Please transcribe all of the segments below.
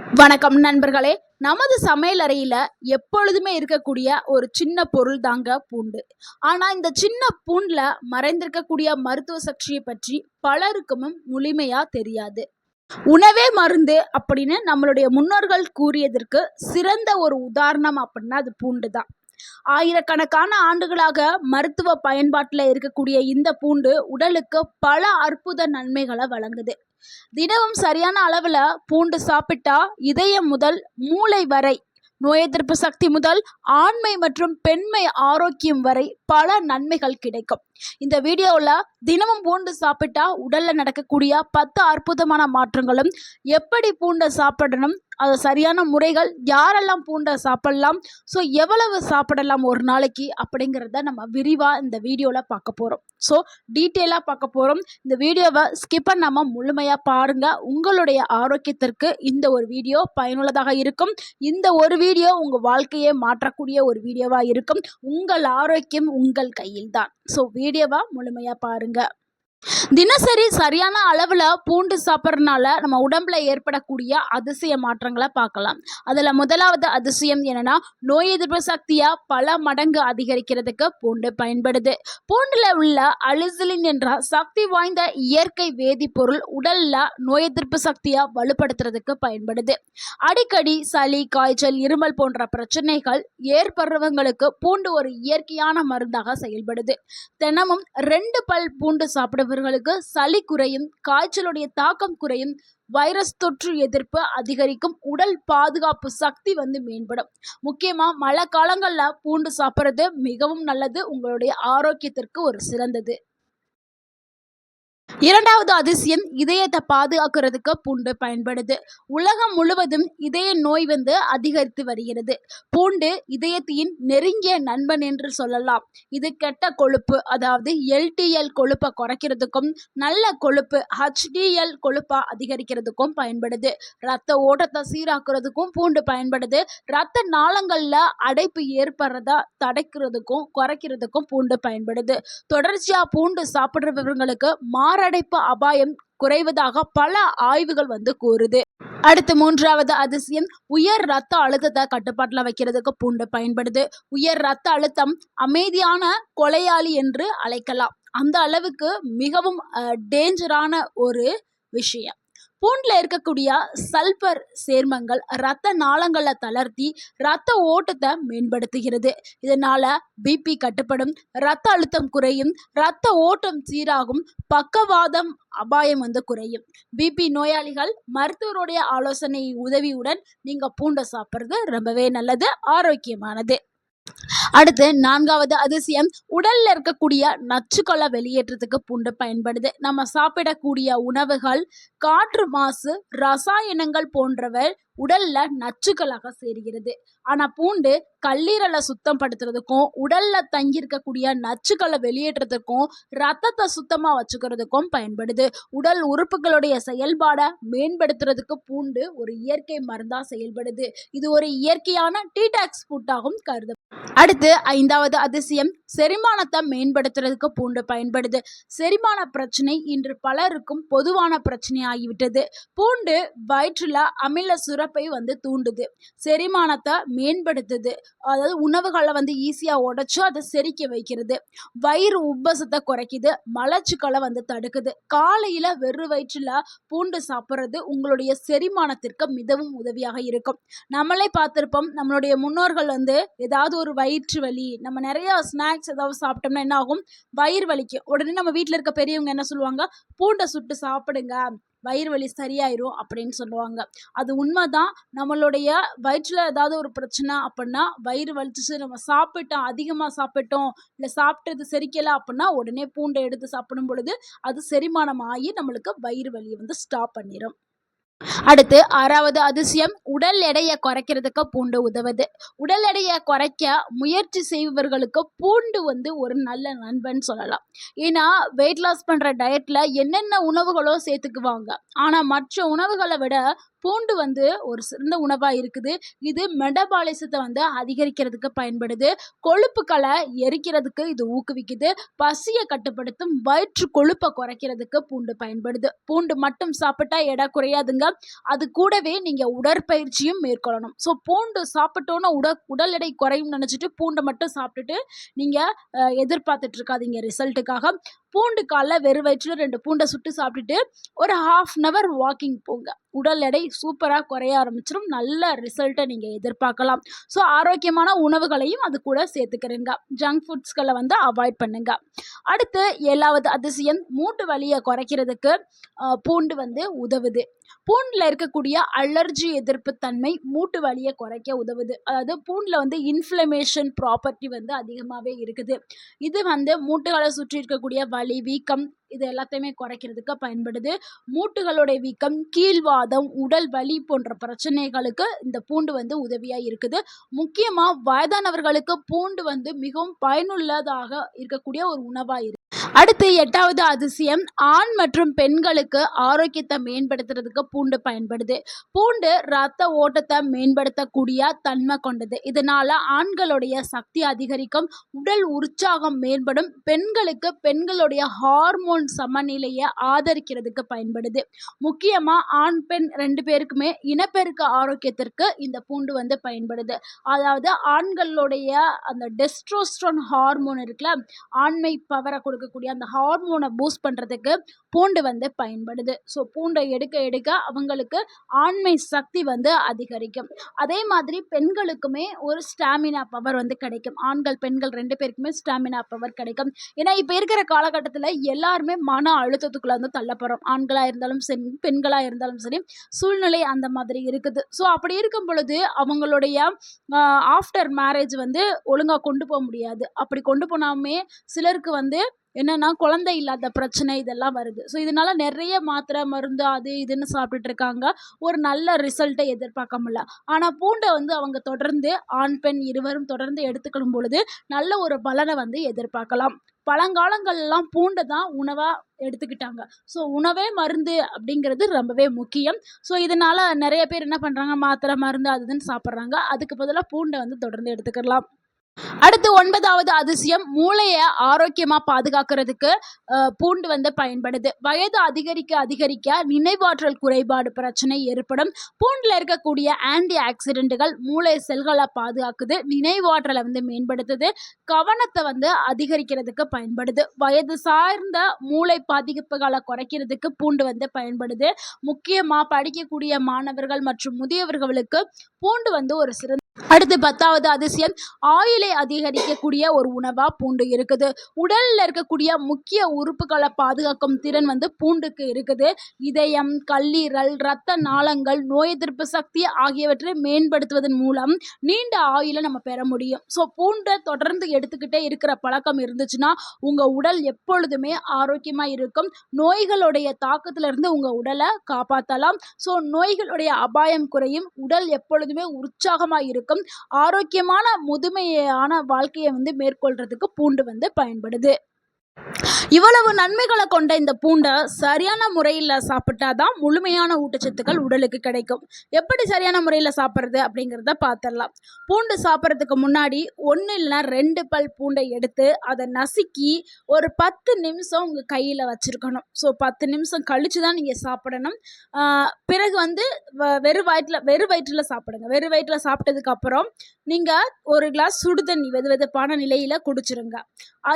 வணக்கம் நண்பர்களே. நமது சமையல் அறையில எப்பொழுதுமே இருக்கக்கூடிய ஒரு சின்ன பொருள் தாங்க பூண்டு. ஆனா இந்த சின்ன பூண்டுல மறைந்திருக்கக்கூடிய மருத்துவ சக்தியை பற்றி பலருக்கும் முழுமையா தெரியாது. உணவே மருந்து அப்படின்னு நம்மளுடைய முன்னோர்கள் கூறியதற்கு சிறந்த ஒரு உதாரணம் அப்படின்னா அது பூண்டு தான். ஆயிரக்கணக்கான ஆண்டுகளாக மருத்துவ பயன்பாட்டில் இருக்கக்கூடிய இந்த பூண்டு உடலுக்கு பல அற்புத நன்மைகளை வழங்குது. தினமும் சரியான அளவில் பூண்டு சாப்பிட்டா இதயம் முதல் மூளை வரை, நோய் எதிர்ப்பு சக்தி முதல் ஆண்மை மற்றும் பெண்மை ஆரோக்கியம் வரை பல நன்மைகள் கிடைக்கும். இந்த வீடியோவில் தினமும் பூண்டு சாப்பிட்டா உடல்ல நடக்கக்கூடிய 10 அற்புதமான மாற்றங்களும், எப்படி பூண்டை சாப்பிடணும், அது சரியான முறைகள், யாரெல்லாம் பூண்டை சாப்பிடலாம், ஸோ எவ்வளவு சாப்பிடலாம் ஒரு நாளைக்கு அப்படிங்கிறத நம்ம விரிவாக இந்த வீடியோவில் பார்க்க போகிறோம். ஸோ டீட்டெயிலாக பார்க்க போகிறோம். இந்த வீடியோவை ஸ்கிப் பண்ணாமல் முழுமையாக பாருங்கள். உங்களுடைய ஆரோக்கியத்திற்கு இந்த ஒரு வீடியோ பயனுள்ளதாக இருக்கும். இந்த ஒரு வீடியோ உங்கள் வாழ்க்கையை மாற்றக்கூடிய ஒரு வீடியோவாக இருக்கும். உங்கள் ஆரோக்கியம் உங்கள் கையில் தான். ஸோ வீடியோவை முழுமையாக பாருங்கள். தினசரி சரியான அளவில் பூண்டு சாப்பிட்றதுனால நம்ம உடம்புல ஏற்படக்கூடிய அதிசய மாற்றங்களை பார்க்கலாம். அதில் முதலாவது அதிசயம் என்னன்னா, நோய் எதிர்ப்பு சக்தியை பல மடங்கு அதிகரிக்கிறதுக்கு பூண்டு பயன்படுது. பூண்டில் உள்ள அலிசிலின் என்ற சக்தி வாய்ந்த இயற்கை வேதிப்பொருள் உடல்ல நோய் எதிர்ப்பு சக்தியை வலுப்படுத்துறதுக்கு பயன்படுது. அடிக்கடி சளி, காய்ச்சல், இருமல் போன்ற பிரச்சனைகள் ஏற்படுறவங்களுக்கு பூண்டு ஒரு இயற்கையான மருந்தாக செயல்படுது. தினமும் 2 பல் பூண்டு சாப்பிடுவது சளி குறையும், காய்ச்சலுடைய தாக்கம் குறையும், வைரஸ் தொற்று எதிர்ப்பு அதிகரிக்கும், உடல் பாதுகாப்பு சக்தி மேம்படும். முக்கியமா மழை காலங்கள்ல பூண்டு சாப்பிட்றது மிகவும் நல்லது. உங்களுடைய ஆரோக்கியத்திற்கு ஒரு சிறந்தது. இரண்டாவது அதிசயம், இதயத்தை பாதுகாக்கிறதுக்கு பூண்டு பயன்படுது. உலகம் முழுவதும் இதய நோய் அதிகரித்து வருகிறது. பூண்டு இதயத்தின் நெருங்கிய நண்பன் என்று சொல்லலாம். இது கெட்ட கொழுப்பு, அதாவது LDL கொழுப்பை குறைக்கிறதுக்கும், நல்ல கொழுப்பு HDL கொழுப்பை அதிகரிக்கிறதுக்கும் பயன்படுது. ரத்த ஓட்டத்தை சீராக்குறதுக்கும் பூண்டு பயன்படுது. ரத்த நாளங்கள்ல அடைப்பு ஏற்படுறதா தடுக்கிறதுக்கும் குறைக்கிறதுக்கும் பூண்டு பயன்படுது. தொடர்ச்சியா பூண்டு சாப்பிடுறவங்களுக்கு மாரடைப்பு அபாயம் குறைவதாக பல ஆய்வுகள் கூறுது. அடுத்து மூன்றாவது அதிசயம், உயர் ரத்த அழுத்தத்தை கட்டுப்பாட்டில் வைக்கிறதுக்கு பூண்டு பயன்படுது. உயர் ரத்த அழுத்தம் அமைதியான கொலையாளி என்று அழைக்கலாம். அந்த அளவுக்கு மிகவும் டேஞ்சரான ஒரு விஷயம். பூண்டில் இருக்கக்கூடிய சல்பர் சேர்மங்கள் இரத்த நாளங்களை தளர்த்தி இரத்த ஓட்டத்தை மேம்படுத்துகிறது. இதனால BP கட்டுப்படும், இரத்த அழுத்தம் குறையும், இரத்த ஓட்டம் சீராகும், பக்கவாதம் அபாயம் குறையும். BP நோயாளிகள் மருத்துவருடைய ஆலோசனை உதவியுடன் நீங்க பூண்டை சாப்பிட்றது ரொம்பவே நல்லது, ஆரோக்கியமானது. அடுத்து நான்காவது அதிசயம், உடல்ல இருக்கக்கூடிய நச்சுக்களை வெளியேற்றத்துக்கு பூண்டு பயன்படுது. நம்ம சாப்பிடக்கூடிய உணவுகள், காற்று மாசு, ரசாயனங்கள் போன்றவை உடல்ல நச்சுக்களாக சேர்கிறது. ஆனா பூண்டு கல்லீரலை சுத்தம் படுத்துறதுக்கும், உடல்ல தங்கியிருக்கக்கூடிய நச்சுக்களை வெளியேற்றத்துக்கும், ரத்தத்தை சுத்தமா வச்சுக்கிறதுக்கும் பயன்படுது. உடல் உறுப்புகளுடைய செயல்பாடை மேம்படுத்துறதுக்கு பூண்டு ஒரு இயற்கை மருந்தா செயல்படுது. இது ஒரு இயற்கையான டீடாக்ஸ் ஃபுட்டாகவும் கருது. அடுத்து ஐந்தாவது அதிசயம், செரிமானத்தை மேம்படுத்துறதுக்கு பூண்டு பயன்படுது. செரிமான பிரச்சனை இன்று பலருக்கும் பொதுவான பிரச்சனை ஆகிவிட்டது. பூண்டு வயிற்றுல அமில சுரப்பை தூண்டுது, செரிமானத்தை மேம்படுத்துது. அதாவது உணவுகளை ஈஸியா உடைச்சு அதை செரிக்க வைக்கிறது. வயிறு உப்பசத்தை குறைக்குது, மலச்சிக்கலை தடுக்குது. காலையில வெறு வயிற்றுல பூண்டு சாப்பிட்றது உங்களுடைய செரிமானத்திற்கு மிகவும் உதவியாக இருக்கும். நம்மளே பார்த்திருப்போம், நம்மளுடைய முன்னோர்கள் ஏதாவது ஒரு வயிற்று வலி, நம்ம நிறைய ஸ்நாக்ஸ் ஏதாவது சாப்பிட்டோம்னா என்ன ஆகும், வயிறு வலிக்கும். உடனே நம்ம வீட்டில் இருக்க பெரியவங்க என்ன சொல்லுவாங்க, பூண்டை சுட்டு சாப்பிடுங்க, வயிறு வலி சரியாயிரும் அப்படின்னு சொல்லுவாங்க. அது உண்மைதான். நம்மளுடைய வயிற்றில் ஏதாவது ஒரு பிரச்சனை அப்படின்னா, வயிறு வலிச்சு நம்ம சாப்பிட்டோம், அதிகமாக சாப்பிட்டோம், இல்லை சாப்பிட்டது செரிக்கலை அப்படின்னா உடனே பூண்டை எடுத்து சாப்பிடும் பொழுது அது செரிமானம் ஆகி நம்மளுக்கு வயிறு வலியை ஸ்டாப் பண்ணிடும். அடுத்து ஆறாவது அதிசயம், உடல் எடையை குறைக்கிறதுக்கு பூண்டு உதவுது. உடல் எடையை குறைக்க முயற்சி செய்பவர்களுக்கு பூண்டு ஒரு நல்ல நண்பன் சொல்லலாம். ஏன்னா வெயிட் லாஸ் பண்ற டயட்ல என்னென்ன உணவுகளோ சேர்த்துக்குவாங்க. ஆனா மற்ற உணவுகளை விட பூண்டு வந்து ஒரு சிறந்த உணவா இருக்குது. இது மெட்டபாலிசத்த வந்து அதிகரிக்கிறதுக்கு பயன்படுது. கொழுப்புக்கள எரிக்கிறதுக்கு இது ஊக்குவிக்குது. பசிய கட்டுப்படுத்தும். வயிற்று கொழுப்ப குறைக்கிறதுக்கு பூண்டு பயன்படுது. பூண்டு மட்டும் சாப்பிட்டா எடை குறையாதுங்க. அது கூடவே நீங்க உடற்பயிற்சியும் மேற்கொள்ளணும். பூண்டு சாப்பிட்டோன உடல் எடை குறையும்னு நினைச்சுட்டு பூண்ட மட்டும் சாப்பிட்டுட்டு நீங்க எதிர்பார்த்துட்டு இருக்காதீங்க ரிசல்ட்டுக்காக. பூண்டு காலைல வெறும் வயிற்றுல 2 பூண்ட சுட்டு சாப்பிட்டுட்டு ஒரு 1/2 அன் ஹவர் வாக்கிங் போங்க. உடல் எடை சூப்பரா குறைய ஆரம்பிச்சிரும். நல்ல ரிசல்ட்ட நீங்க எதிர்பார்க்கலாம். ஆரோக்கியமான உணவுகளையும் அது கூட சேர்த்துக்கிறங்க. ஜங்க் ஃபுட்ஸ்கள வந்து அவாய்ட் பண்ணுங்க. அடுத்து 7வது அதிசயம், மூட்டு வலிய குறைக்கிறதுக்கு பூண்டு வந்து உதவுது. பூண்டுல இருக்கக்கூடிய அலர்ஜி எதிர்ப்பு தன்மை மூட்டு வலிய குறைக்க உதவுது. அதாவது பூண்டுல வந்து இன்ஃப்ளமேஷன் ப்ராப்பர்ட்டி வந்து அதிகமாவே இருக்குது. இது வந்து மூட்டுகளை சுற்றி இருக்கக்கூடிய வலி, வீக்கம் இது எல்லாத்தையுமே குறைக்கிறதுக்கு பயன்படுது. மூட்டுகளுடைய வீக்கம், கீழ்வாதம், உடல் வலி போன்ற பிரச்சனைகளுக்கு இந்த பூண்டு வந்து உதவியா இருக்குது. முக்கியமா வயதானவர்களுக்கு பூண்டு வந்து மிகவும் பயனுள்ளதாக இருக்கக்கூடிய ஒரு உணவா இருக்கு. அடுத்து 8வது அதிசயம், ஆண் மற்றும் பெண்களுக்கு ஆரோக்கியத்தை மேம்படுத்துறதுக்கு பூண்டு பயன்படுது. பூண்டு ரத்த ஓட்டத்தை மேம்படுத்தக்கூடிய தன்மை கொண்டது. இதனால ஆண்களுடைய சக்தி அதிகரிக்கும், உடல் உற்சாகம் மேம்படும். பெண்களுக்கு பெண்களுடைய ஹார்மோன் சமநிலையை ஆதரிக்கிறதுக்கு பயன்படுது. முக்கியமா ஆண் பெண் 2 பேருக்குமே இனப்பெருக்க ஆரோக்கியத்திற்கு இந்த பூண்டு வந்து பயன்படுது. அதாவது ஆண்களுடைய அந்த டெஸ்ட்ரோஸ்டரோன் ஹார்மோன் இருக்குல்ல, ஆண்மை பவரை கொடுக்கக்கூடிய அந்த ஹார்மோனை பூஸ்ட் பண்றதுக்கு பூண்டு வந்து பயன்படுது. பூண்டை எடுக்க எடுக்க அவங்களுக்கு ஆண்மை சக்தி வந்து அதிகரிக்கும். அதே மாதிரி பெண்களுக்குமே ஒரு ஸ்டாமினா பவர் வந்து கிடைக்கும். ஆண்கள் பெண்கள் 2 பேருக்குமே ஸ்டாமினா பவர் கிடைக்கும். ஏன்னா இப்ப இருக்கிற காலகட்டத்தில் எல்லாருமே மன அழுத்தத்துக்குள்ள வந்து தள்ளப்படுறோம். ஆண்களா இருந்தாலும் சரி, பெண்களா இருந்தாலும் சரி, சூழ்நிலை அந்த மாதிரி இருக்குது. அப்படி இருக்கும் பொழுது அவங்களுடைய ஆஃப்டர் மேரேஜ் வந்து ஒழுங்கா கொண்டு போக முடியாது. அப்படி கொண்டு போனாமே சிலருக்கு வந்து என்னன்னா குழந்தை இல்லாத பிரச்சனை இதெல்லாம் வருது. இதனால நிறைய மாத்திரை மருந்து அது இதுன்னு சாப்பிட்டுட்டு இருக்காங்க. ஒரு நல்ல ரிசல்ட்டை எதிர்பார்க்க முடியல. ஆனா பூண்டை வந்து அவங்க தொடர்ந்து ஆண் பெண் இருவரும் தொடர்ந்து எடுத்துக்கொள்ளும் பொழுது நல்ல ஒரு பலனை வந்து எதிர்பார்க்கலாம். பழங்காலங்கள்லாம் பூண்டை தான் உணவா எடுத்துக்கிட்டாங்க. உணவே மருந்து அப்படிங்கிறது ரொம்பவே முக்கியம். இதனால நிறைய பேர் என்ன பண்றாங்க, மாத்திரை மருந்து அது இதுன்னு சாப்பிட்றாங்க. அதுக்கு பதிலாக பூண்டை வந்து தொடர்ந்து எடுத்துக்கலாம். அடுத்து 9வது அதிசயம், மூளையை ஆரோக்கியமா பாதுகாக்கிறதுக்கு பூண்டு வந்து பயன்படுது. வயது அதிகரிக்க அதிகரிக்க நினைவாற்றல் குறைபாடு பிரச்சனை ஏற்படும். பூண்டுல இருக்கக்கூடிய ஆன்டி ஆக்சிடென்ட்டுகள் மூளை செல்களை பாதுகாக்குது, நினைவாற்றலை வந்து மேம்படுத்துது, கவனத்தை வந்து அதிகரிக்கிறதுக்கு பயன்படுது. வயது சார்ந்த மூளை பாதிப்புகளை குறைக்கிறதுக்கு பூண்டு வந்து பயன்படுது. முக்கியமா படிக்கக்கூடிய மாணவர்கள் மற்றும் முதியவர்களுக்கு பூண்டு வந்து ஒரு சிறந்த. அடுத்து 10வது அதிசயம், ஆயுளை அதிகரிக்கக்கூடிய ஒரு உணவா பூண்டு இருக்குது. உடல்ல இருக்கக்கூடிய முக்கிய உறுப்புகளை பாதுகாக்கும் திறன் வந்து பூண்டுக்கு இருக்குது. இதயம், கல்லீரல், இரத்த நாளங்கள், நோய் எதிர்ப்பு சக்தி ஆகியவற்றை மேம்படுத்துவதன் மூலம் நீண்ட ஆயுளை நம்ம பெற முடியும். பூண்டை தொடர்ந்து எடுத்துக்கிட்டே இருக்கிற பழக்கம் இருந்துச்சுன்னா உங்க உடல் எப்பொழுதுமே ஆரோக்கியமா இருக்கும். நோய்களுடைய தாக்கத்திலிருந்து உங்க உடலை காப்பாற்றலாம். நோய்களுடைய அபாயம் குறையும். உடல் எப்பொழுதுமே உற்சாகமா இருக்கும். ஆரோக்கியமான முதுமையான வாழ்க்கையை வந்து மேற்கொள்றதுக்கு பூண்டு வந்து பயன்படுது. இவ்வளவு நன்மைகளை கொண்ட இந்த பூண்டை சரியான முறையில் சாப்பிட்டாதான் முழுமையான ஊட்டச்சத்துக்கள் உடலுக்கு கிடைக்கும். எப்படி சரியான முறையில் சாப்பிட்றது அப்படிங்கிறத பார்த்துடலாம். பூண்டு சாப்பிட்றதுக்கு முன்னாடி 1 இல்லைனா 2 பல் பூண்டை எடுத்து அதை நசுக்கி ஒரு 10 நிமிஷம் உங்கள் கையில் வச்சுருக்கணும். 10 நிமிஷம் கழித்து தான் நீங்கள் சாப்பிடணும். பிறகு வந்து வெறும் வயிற்றில் சாப்பிடுங்க. வெறும் வயிற்றில் சாப்பிட்டதுக்கப்புறம் நீங்கள் ஒரு கிளாஸ் சுடு தண்ணி வெதுவெதுப்பான நிலையில் குடிச்சிருங்க.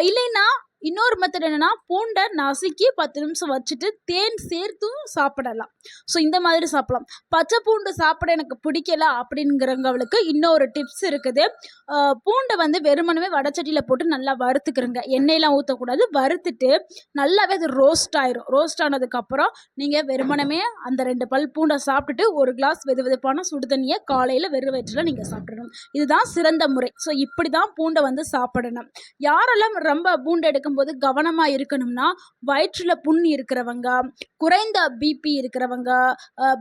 இல்லைன்னா இன்னொரு மெத்தட் என்னன்னா, பூண்டை நசுக்கி 10 நிமிஷம் வச்சுட்டு தேன் சேர்த்தும் சாப்பிடலாம். இந்த மாதிரி சாப்பிடலாம். பச்சை பூண்டு சாப்பிட எனக்கு பிடிக்கல அப்படிங்கிறவங்களுக்கு இன்னொரு டிப்ஸ் இருக்குது. பூண்டை வந்து வெறுமனவே வடச்சட்டியில் போட்டு நல்லா வறுத்துக்கிறங்க. எண்ணெயெலாம் ஊற்றக்கூடாது. வறுத்துட்டு நல்லாவே அது ரோஸ்ட் ஆயிரும். ரோஸ்ட் ஆனதுக்கப்புறம் நீங்கள் வெறுமனமே அந்த 2 பல் பூண்டை சாப்பிட்டுட்டு ஒரு கிளாஸ் வெதுவெதுப்பான சுடு தண்ணியை காலையில் வெறும் வயிற்றில் நீங்கள் சாப்பிடணும். இதுதான் சிறந்த முறை. இப்படி தான் பூண்டை வந்து சாப்பிடணும். யாரெல்லாம் ரொம்ப பூண்டை எடுக்கும்போது கவனமாக இருக்கணும்னா, வயிற்றில் புண் இருக்கிறவங்க, குறைந்த பிபி இருக்கிறவங்க,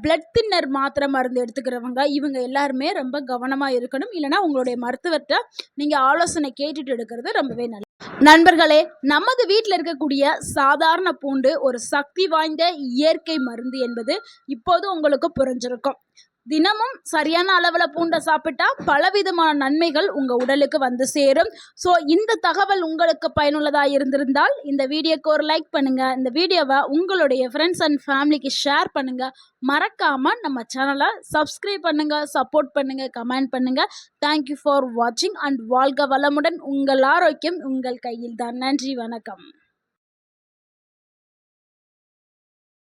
பிளட் தின்னர் மாத்திரை மருந்து எடுத்துக்கிறவங்க, இவங்க எல்லாருமே ரொம்ப கவனமாக இருக்கணும். இல்லைனா உங்களுடைய மருத்துவர்கிட்ட நீங்கள் ஆலோசனை கேட்டுட்டு எடுக்கிறது ரொம்பவே நல்லது. நண்பர்களே, நமது வீட்டில் இருக்கக்கூடிய சாதாரண பூண்டு ஒரு சக்தி வாய்ந்த இயற்கை மருந்து என்பது இப்போது உங்களுக்கு புரிஞ்சிருக்கும். தினமும் சரியான அளவில் பூண்டை சாப்பிட்டா பலவிதமான நன்மைகள் உங்கள் உடலுக்கு வந்து சேரும். ஸோ இந்த தகவல் உங்களுக்கு பயனுள்ளதாக இருந்திருந்தால் இந்த வீடியோக்கு ஒரு லைக் பண்ணுங்கள். இந்த வீடியோவை உங்களுடைய ஃப்ரெண்ட்ஸ் அண்ட் ஃபேமிலிக்கு ஷேர் பண்ணுங்கள். மறக்காமல் நம்ம சேனலை சப்ஸ்கிரைப் பண்ணுங்கள், சப்போர்ட் பண்ணுங்கள், கமெண்ட் பண்ணுங்கள். தேங்க்யூ ஃபார் வாட்சிங் அண்ட் வாழ்க வளமுடன். உங்கள் ஆரோக்கியம் உங்கள் கையில் தான். நன்றி, வணக்கம்.